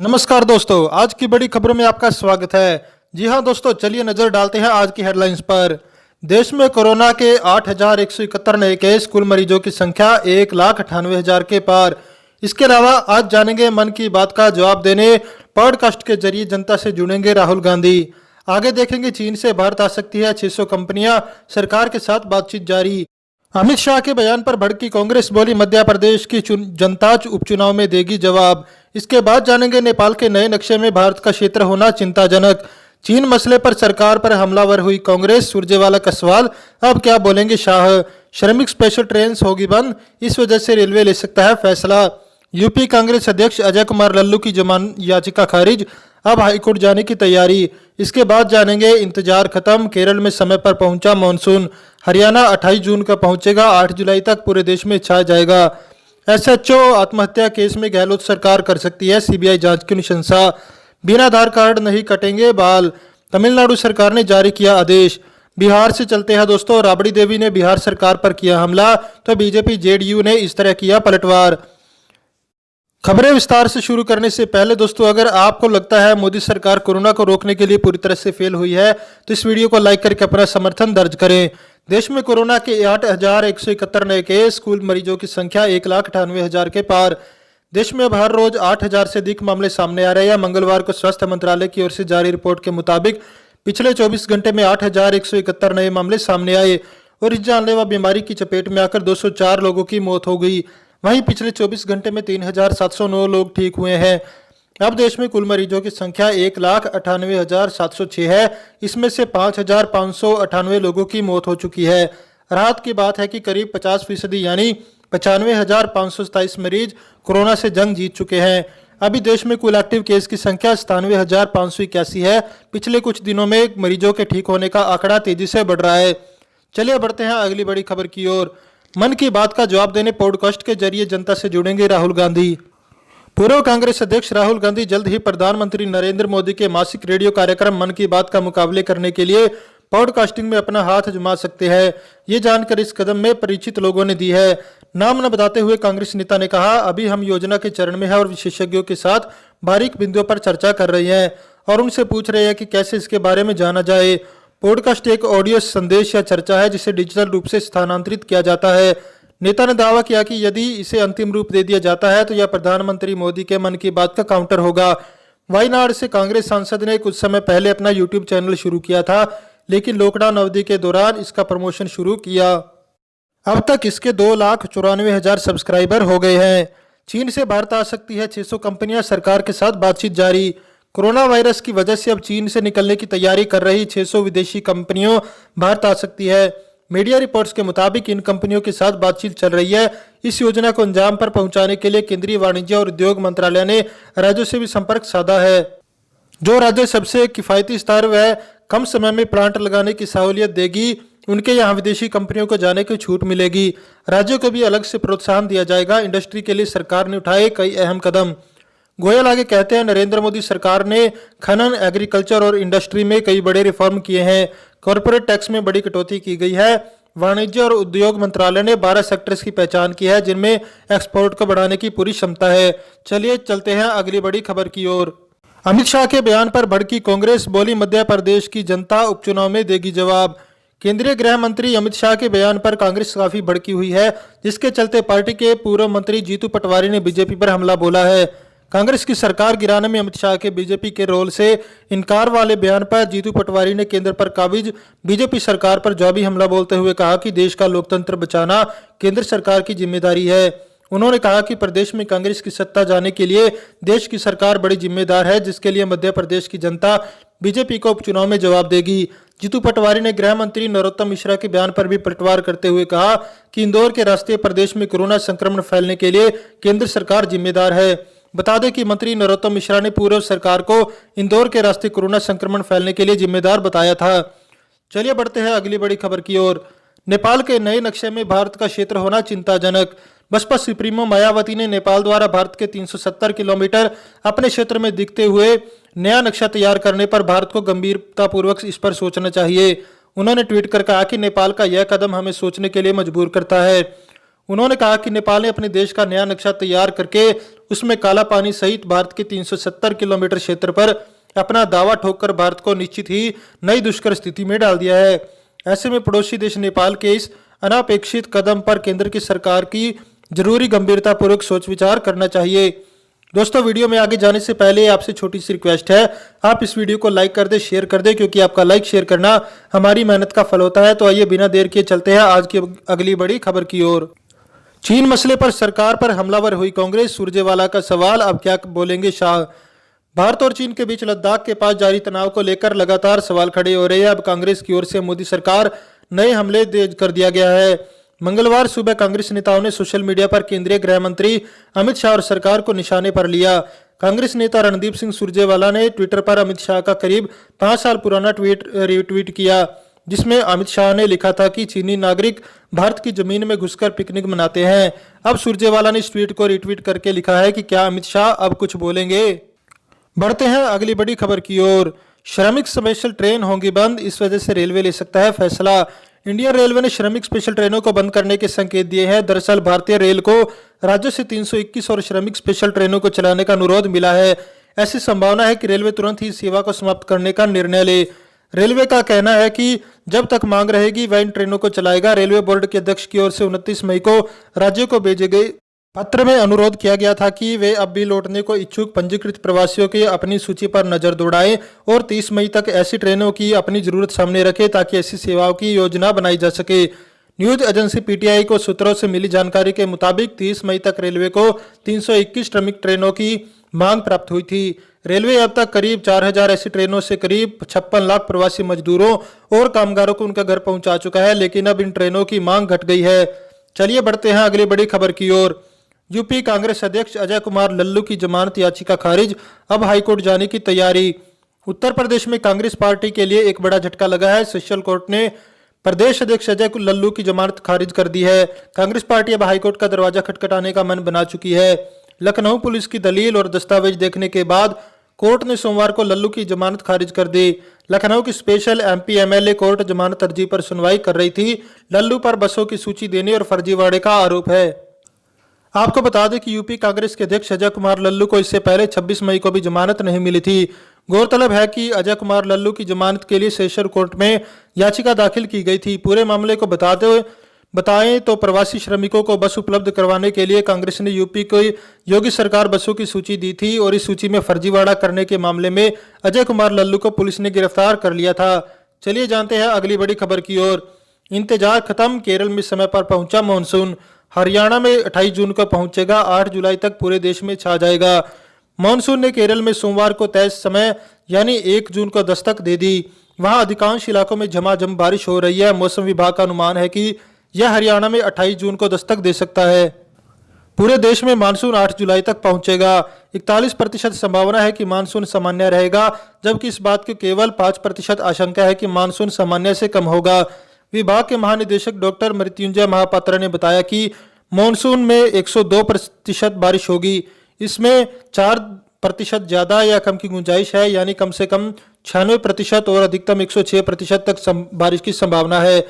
नमस्कार दोस्तों, आज की बड़ी खबरों में आपका स्वागत है। जी हां दोस्तों, चलिए नजर डालते हैं आज की हेडलाइंस पर। देश में कोरोना के 8,171 नए केस, कुल मरीजों की संख्या 1,98,000 के पार। इसके अलावा आज जानेंगे मन की बात का जवाब देने पॉडकास्ट के जरिए जनता से जुड़ेंगे राहुल गांधी। आगे देखेंगे चीन से भारत आ सकती है 600 कंपनियां, सरकार के साथ बातचीत जारी। अमित शाह के बयान पर भड़की कांग्रेस, बोली मध्य प्रदेश की जनता उपचुनाव में देगी जवाब। इसके बाद जानेंगे नेपाल के नए नक्शे में भारत का क्षेत्र होना चिंताजनक। चीन मसले पर सरकार पर हमलावर हुई कांग्रेस, सुरजेवाला का सवाल, अब क्या बोलेंगे शाह। श्रमिक स्पेशल ट्रेन होगी बंद, इस वजह से रेलवे ले सकता है फैसला। यूपी कांग्रेस अध्यक्ष अजय कुमार लल्लू की जमानत याचिका खारिज, अब हाईकोर्ट जाने की तैयारी। इसके बाद जानेंगे इंतजार खत्म, केरल में समय पर पहुंचा मानसून। हरियाणा 28 जून का पहुंचेगा, 8 जुलाई तक पूरे देश में छा जाएगा। एसएचओ आत्महत्या केस में गहलोत सरकार कर सकती है सीबीआई जांच की अनुशंसा। बिना आधार कार्ड नहीं कटेंगे बाल, तमिलनाडु सरकार ने जारी किया आदेश। बिहार से चलते हैं दोस्तों, राबड़ी देवी ने बिहार सरकार पर किया हमला, तो बीजेपी जेडीयू ने इस तरह किया पलटवार। खबरें विस्तार से शुरू करने से पहले दोस्तों, अगर आपको लगता है मोदी सरकार कोरोना को रोकने के लिए पूरी तरह से फेल हुई है तो इस वीडियो को लाइक करके अपना समर्थन दर्ज करें। देश में कोरोना के 8,171 नए केस, कुल मरीजों की संख्या 1,98,000 के पार। देश में अब हर रोज 8,000 से अधिक मामले सामने आ रहे हैं। मंगलवार को स्वास्थ्य मंत्रालय की ओर से जारी रिपोर्ट के मुताबिक पिछले 24 घंटे में 8,171 नए मामले सामने आए और इस जानलेवा बीमारी की चपेट में आकर 204 लोगों की मौत हो गई। वहीं पिछले 24 घंटे में 3,709 लोग ठीक हुए हैं। अब देश में कुल मरीजों की संख्या 1,98,706 है। इसमें से 5,598 लोगों की मौत हो चुकी है। राहत की बात है कि करीब 50% यानी 95,527 मरीज कोरोना से जंग जीत चुके हैं। अभी देश में कुल एक्टिव केस की संख्या 97,581 है। पिछले कुछ दिनों में मरीजों के ठीक होने का आंकड़ा तेजी से बढ़ रहा है। चलिए बढ़ते हैं अगली बड़ी खबर की ओर। मन की बात का जवाब देने पॉडकास्ट के जरिए जनता से जुड़ेंगे राहुल गांधी। पूर्व कांग्रेस अध्यक्ष राहुल गांधी जल्द ही प्रधानमंत्री नरेंद्र मोदी के मासिक रेडियो कार्यक्रम मन की बात का मुकाबले करने के लिए पॉडकास्टिंग में अपना हाथ आजमा सकते हैं। ये जानकारी इस कदम में परिचित लोगों ने दी है। नाम न बताते हुए कांग्रेस नेता ने कहा, अभी हम योजना के चरण में है और विशेषज्ञों के साथ बारीक बिंदुओं पर चर्चा कर रहे हैं और उनसे पूछ रहे हैं कि कैसे इसके बारे में जाना जाए। पॉडकास्ट एक ऑडियो संदेश या चर्चा है जिसे डिजिटल रूप से स्थानांतरित किया जाता है। नेता ने दावा किया कि यदि इसे अंतिम रूप दे दिया जाता है तो यह प्रधानमंत्री मोदी के मन की बात का काउंटर होगा। वायनाड से कांग्रेस सांसद ने कुछ समय पहले अपना यूट्यूब चैनल शुरू किया था, लेकिन लॉकडाउन अवधि के दौरान इसका प्रमोशन शुरू किया। अब तक इसके 2,94,000 सब्सक्राइबर हो गए हैं। चीन से भारत आ सकती है 600 कंपनियां, सरकार के साथ बातचीत जारी। कोरोना वायरस की वजह से अब चीन से निकलने की तैयारी कर रही 600 विदेशी कंपनियों भारत आ सकती है। मीडिया रिपोर्ट्स के मुताबिक इन कंपनियों के साथ बातचीत चल रही है। इस योजना को अंजाम पर पहुंचाने के लिए केंद्रीय वाणिज्य और उद्योग मंत्रालय ने राज्यों से भी संपर्क साधा है। जो राज्य सबसे किफायती स्तर व कम समय में प्लांट लगाने की सहूलियत देगी, उनके यहाँ विदेशी कंपनियों को जाने की छूट मिलेगी। राज्यों को भी अलग से प्रोत्साहन दिया जाएगा। इंडस्ट्री के लिए सरकार ने उठाए कई अहम कदम। गोयल आगे कहते हैं, नरेंद्र मोदी सरकार ने खनन, एग्रीकल्चर और इंडस्ट्री में कई बड़े रिफॉर्म किए हैं। कॉर्पोरेट टैक्स में बड़ी कटौती की गई है। वाणिज्य और उद्योग मंत्रालय ने 12 सेक्टर्स की पहचान की है जिनमें एक्सपोर्ट को बढ़ाने की पूरी क्षमता है। चलिए चलते हैं अगली बड़ी खबर की ओर। अमित शाह के बयान पर भड़की कांग्रेस, बोली मध्य प्रदेश की जनता उपचुनाव में देगी जवाब। केंद्रीय गृह मंत्री अमित शाह के बयान पर कांग्रेस काफी भड़की हुई है, जिसके चलते पार्टी के पूर्व मंत्री जीतू पटवारी ने बीजेपी पर हमला बोला है। कांग्रेस की सरकार गिराने में अमित शाह के बीजेपी के रोल से इनकार वाले बयान पर जीतू पटवारी ने केंद्र पर काबिज बीजेपी सरकार पर जवाबी हमला बोलते हुए कहा कि देश का लोकतंत्र बचाना केंद्र सरकार की जिम्मेदारी है। उन्होंने कहा कि प्रदेश में कांग्रेस की सत्ता जाने के लिए देश की सरकार बड़ी जिम्मेदार है, जिसके लिए मध्य प्रदेश की जनता बीजेपी को उपचुनाव में जवाब देगी। जीतू पटवारी ने गृह मंत्री नरोत्तम मिश्रा के बयान पर भी पलटवार करते हुए कहा कि इंदौर के रास्ते प्रदेश में कोरोना संक्रमण फैलने के लिए केंद्र सरकार जिम्मेदार है। बता दें कि मंत्री नरोत्तम मिश्रा ने पूर्व सरकार को इंदौर के रास्ते कोरोना संक्रमण फैलने के लिए जिम्मेदार बताया था। चलिए बढ़ते हैं अगली बड़ी खबर की ओर। नेपाल के नए नक्शे में भारत का क्षेत्र होना चिंताजनक। बसपा सुप्रीमो मायावती ने नेपाल द्वारा भारत के 370 किलोमीटर अपने क्षेत्र में दिखते हुए नया नक्शा तैयार करने पर भारत को गंभीरतापूर्वक इस पर सोचना चाहिए। उन्होंने ट्वीट कर कहा कि नेपाल का यह कदम हमें सोचने के लिए मजबूर करता है। उन्होंने कहा कि नेपाल ने अपने देश का नया नक्शा तैयार करके उसमें काला पानी सहित भारत के 370 किलोमीटर क्षेत्र पर अपना दावा ठोककर भारत को निश्चित ही नई दुष्कर स्थिति में डाल दिया है। ऐसे में पड़ोसी देश नेपाल के इस अनापेक्षित कदम पर केंद्र की सरकार की जरूरी गंभीरतापूर्वक सोच विचार करना चाहिए। दोस्तों, वीडियो में आगे जाने से पहले आपसे छोटी सी रिक्वेस्ट है, आप इस वीडियो को लाइक कर दे, शेयर कर दे, क्योंकि आपका लाइक शेयर करना हमारी मेहनत का फल होता है। तो आइए बिना देर किए चलते हैं आज की अगली बड़ी खबर की ओर। चीन मसले पर सरकार पर हमलावर हुई कांग्रेस, सुरजेवाला का सवाल, अब क्या बोलेंगे शाह। भारत और चीन के बीच लद्दाख के पास जारी तनाव को लेकर लगातार सवाल खड़े हो रहे हैं। अब कांग्रेस की ओर से मोदी सरकार नए हमले तेज कर दिया गया है। मंगलवार सुबह कांग्रेस नेताओं ने सोशल मीडिया पर केंद्रीय गृह मंत्री अमित शाह और सरकार को निशाने पर लिया। कांग्रेस नेता रणदीप सिंह सुरजेवाला ने ट्विटर पर अमित शाह का करीब 5 साल पुराना ट्वीट रिट्वीट किया, जिसमें अमित शाह ने लिखा था कि चीनी नागरिक भारत की जमीन में घुसकर पिकनिक मनाते हैं। अब सुरजेवाला ने इस ट्वीट को रिट्वीट करके लिखा है कि क्या अमित शाह अब कुछ बोलेंगे। बढ़ते हैं अगली बड़ी खबर की ओर। श्रमिक स्पेशल ट्रेन होंगी बंद, इस वजह से रेलवे ले सकता है फैसला। इंडियन रेलवे ने श्रमिक स्पेशल ट्रेनों को बंद करने के संकेत दिए हैं। दरअसल भारतीय रेल को राज्यों से 321 और श्रमिक स्पेशल ट्रेनों को चलाने का अनुरोध मिला है। ऐसी संभावना है कि रेलवे तुरंत ही सेवा को समाप्त करने का निर्णय ले। रेलवे का कहना है कि जब तक मांग रहेगी वह इन ट्रेनों को चलाएगा। रेलवे बोर्ड के अध्यक्ष की ओर से 29 मई को राज्यों को भेजे गए पत्र में अनुरोध किया गया था कि वे अब भी लौटने को इच्छुक पंजीकृत प्रवासियों की अपनी सूची पर नजर दौड़ाएं और 30 मई तक ऐसी ट्रेनों की अपनी जरूरत सामने रखें ताकि ऐसी सेवाओं की योजना बनाई जा सके। न्यूज एजेंसी पीटीआई को सूत्रों से मिली जानकारी के मुताबिक 30 मई तक रेलवे को 321 श्रमिक ट्रेनों की मांग प्राप्त हुई थी। रेलवे अब तक करीब 4000 ऐसी ट्रेनों से करीब 56 लाख प्रवासी मजदूरों और कामगारों को उनका घर पहुंचा चुका है, लेकिन अब इन ट्रेनों की मांग घट गई है। चलिए बढ़ते हैं अगली बड़ी खबर की ओर। यूपी कांग्रेस अध्यक्ष अजय कुमार लल्लू की जमानत याचिका खारिज, अब हाईकोर्ट जाने की तैयारी। उत्तर प्रदेश में कांग्रेस पार्टी के लिए एक बड़ा झटका लगा है। सेशन कोर्ट ने प्रदेश अध्यक्ष अजय लल्लू की जमानत खारिज कर दी है। कांग्रेस पार्टी अब हाईकोर्ट का दरवाजा खटखटाने का मन बना चुकी है। लखनऊ पुलिस की दलील और दस्तावेज देखने के बाद कोर्ट ने सोमवार को लल्लू की जमानत खारिज कर दी। लखनऊ की स्पेशल एमपी एमएलए कोर्ट जमानत अर्जी पर सुनवाई कर रही थी। लल्लू पर बसों की सूची देने और फर्जीवाड़े का आरोप है। आपको बता दें कि यूपी कांग्रेस के अध्यक्ष अजय कुमार लल्लू को इससे पहले 26 मई को भी जमानत नहीं मिली थी। गौरतलब है कि अजय कुमार लल्लू की जमानत के लिए सेशन कोर्ट में याचिका दाखिल की गई थी। पूरे मामले को बताएं तो प्रवासी श्रमिकों को बस उपलब्ध करवाने के लिए कांग्रेस ने यूपी को योगी सरकार बसों की सूची दी थी और इस सूची में फर्जीवाड़ा करने के मामले में अजय कुमार लल्लू को पुलिस ने गिरफ्तार कर लिया था। चलिए जानते हैं अगली बड़ी खबर की ओर। इंतजार खत्म, केरल में समय पर पहुंचा मानसून। हरियाणा में 28 जून को पहुंचेगा, 8 जुलाई तक पूरे देश में छा जाएगा। मानसून ने केरल में सोमवार को तय समय यानी 1 जून को दस्तक दे दी। वहां अधिकांश इलाकों में झमाझम बारिश हो रही है। मौसम विभाग का अनुमान है कि यह हरियाणा में 28 जून को दस्तक दे सकता है। पूरे देश में मानसून 8 जुलाई तक पहुंचेगा। 41% संभावना है कि मानसून सामान्य रहेगा, जबकि इस बात की केवल 5% आशंका है कि मानसून सामान्य से कम होगा। विभाग के महानिदेशक डॉक्टर मृत्युंजय महापात्रा ने बताया कि मानसून में 102% बारिश होगी। इसमें 4% ज्यादा या कम की गुंजाइश है, यानी कम से कम 96% और अधिकतम 106% तक बारिश की संभावना है।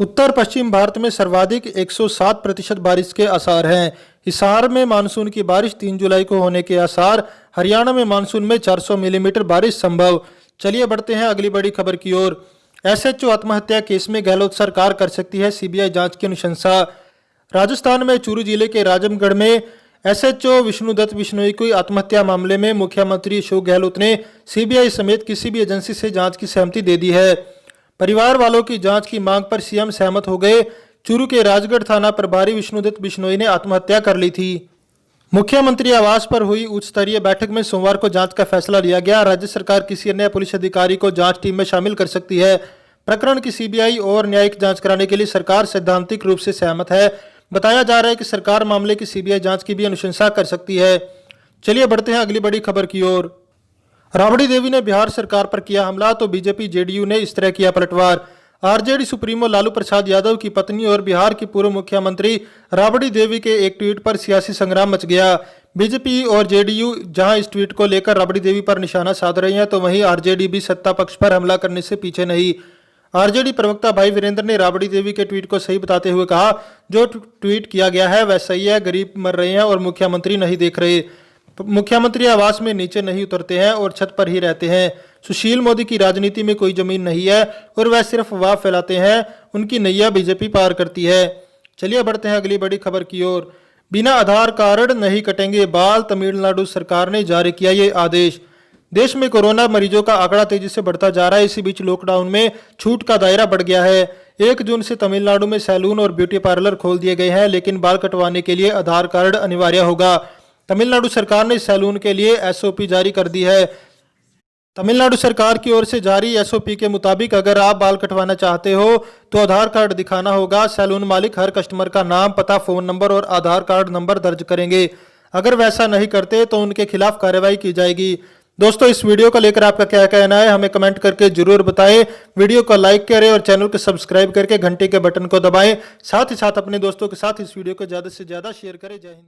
उत्तर पश्चिम भारत में सर्वाधिक 107% बारिश के आसार हैं। हिसार में मानसून की बारिश 3 जुलाई को होने के आसार। हरियाणा में मानसून में 400 मिलीमीटर बारिश संभव। चलिए बढ़ते हैं अगली बड़ी खबर की ओर। एसएचओ आत्महत्या केस में गहलोत सरकार कर सकती है सीबीआई जांच की अनुशंसा। राजस्थान में चूरू जिले के राजमगढ़ में एसएचओ विष्णुदत्त बिश्नोई की आत्महत्या मामले में मुख्यमंत्री अशोक गहलोत ने सीबीआई समेत किसी भी एजेंसी से जांच की सहमति दे दी है। परिवार वालों की जांच की मांग पर सीएम सहमत हो गए। चूरू के राजगढ़ थाना प्रभारी विष्णुदत्त बिश्नोई ने आत्महत्या कर ली थी। मुख्यमंत्री आवास पर हुई उच्च स्तरीय बैठक में सोमवार को जांच का फैसला लिया गया। राज्य सरकार किसी अन्य पुलिस अधिकारी को जांच टीम में शामिल कर सकती है। प्रकरण की सीबीआई और न्यायिक जांच कराने के लिए सरकार सैद्धांतिक रूप से सहमत है। बताया जा रहा है कि सरकार मामले की सीबीआई जांच की भी अनुशंसा कर सकती है। चलिए बढ़ते हैं अगली बड़ी खबर की ओर। राबड़ी देवी ने बिहार सरकार पर किया हमला तो बीजेपी जेडीयू ने इस तरह किया पलटवार। आरजेडी सुप्रीमो लालू प्रसाद यादव की पत्नी और बिहार की पूर्व मुख्यमंत्री राबड़ी देवी के एक ट्वीट पर सियासी संग्राम मच गया। बीजेपी और जेडीयू जहां इस ट्वीट को लेकर राबड़ी देवी पर निशाना साध रही हैं, तो वहीं आरजेडी भी सत्ता पक्ष पर हमला करने से पीछे नहीं। आरजेडी प्रवक्ता भाई वीरेंद्र ने राबड़ी देवी के ट्वीट को सही बताते हुए कहा, जो ट्वीट किया गया है वह सही है। गरीब मर रहे हैं और मुख्यमंत्री नहीं देख रहे। मुख्यमंत्री आवास में नीचे नहीं उतरते हैं और छत पर ही रहते हैं। सुशील मोदी की राजनीति में कोई जमीन नहीं है और वह सिर्फ वाह फैलाते हैं। उनकी नैया बीजेपी पार करती है। चलिए बढ़ते हैं अगली बड़ी खबर की ओर। बिना आधार कार्ड नहीं कटेंगे बाल, तमिलनाडु सरकार ने जारी किया ये आदेश। देश में कोरोना मरीजों का आंकड़ा तेजी से बढ़ता जा रहा है। इसी बीच लॉकडाउन में छूट का दायरा बढ़ गया है। 1 जून से तमिलनाडु में सैलून और ब्यूटी पार्लर खोल दिए गए हैं, लेकिन बाल कटवाने के लिए आधार कार्ड अनिवार्य होगा। तमिलनाडु सरकार ने सैलून के लिए एसओपी जारी कर दी है। तमिलनाडु सरकार की ओर से जारी एसओपी के मुताबिक अगर आप बाल कटवाना चाहते हो तो आधार कार्ड दिखाना होगा। सैलून मालिक हर कस्टमर का नाम, पता, फोन नंबर और आधार कार्ड नंबर दर्ज करेंगे। अगर वैसा नहीं करते तो उनके खिलाफ कार्रवाई की जाएगी। दोस्तों, इस वीडियो को लेकर आपका क्या कहना है हमें कमेंट करके जरूर बताएं। वीडियो को लाइक करें और चैनल को सब्सक्राइब करके घंटे के बटन को दबाएं। साथ ही साथ अपने दोस्तों के साथ इस वीडियो को ज़्यादा से ज़्यादा शेयर करें। जय हिंद।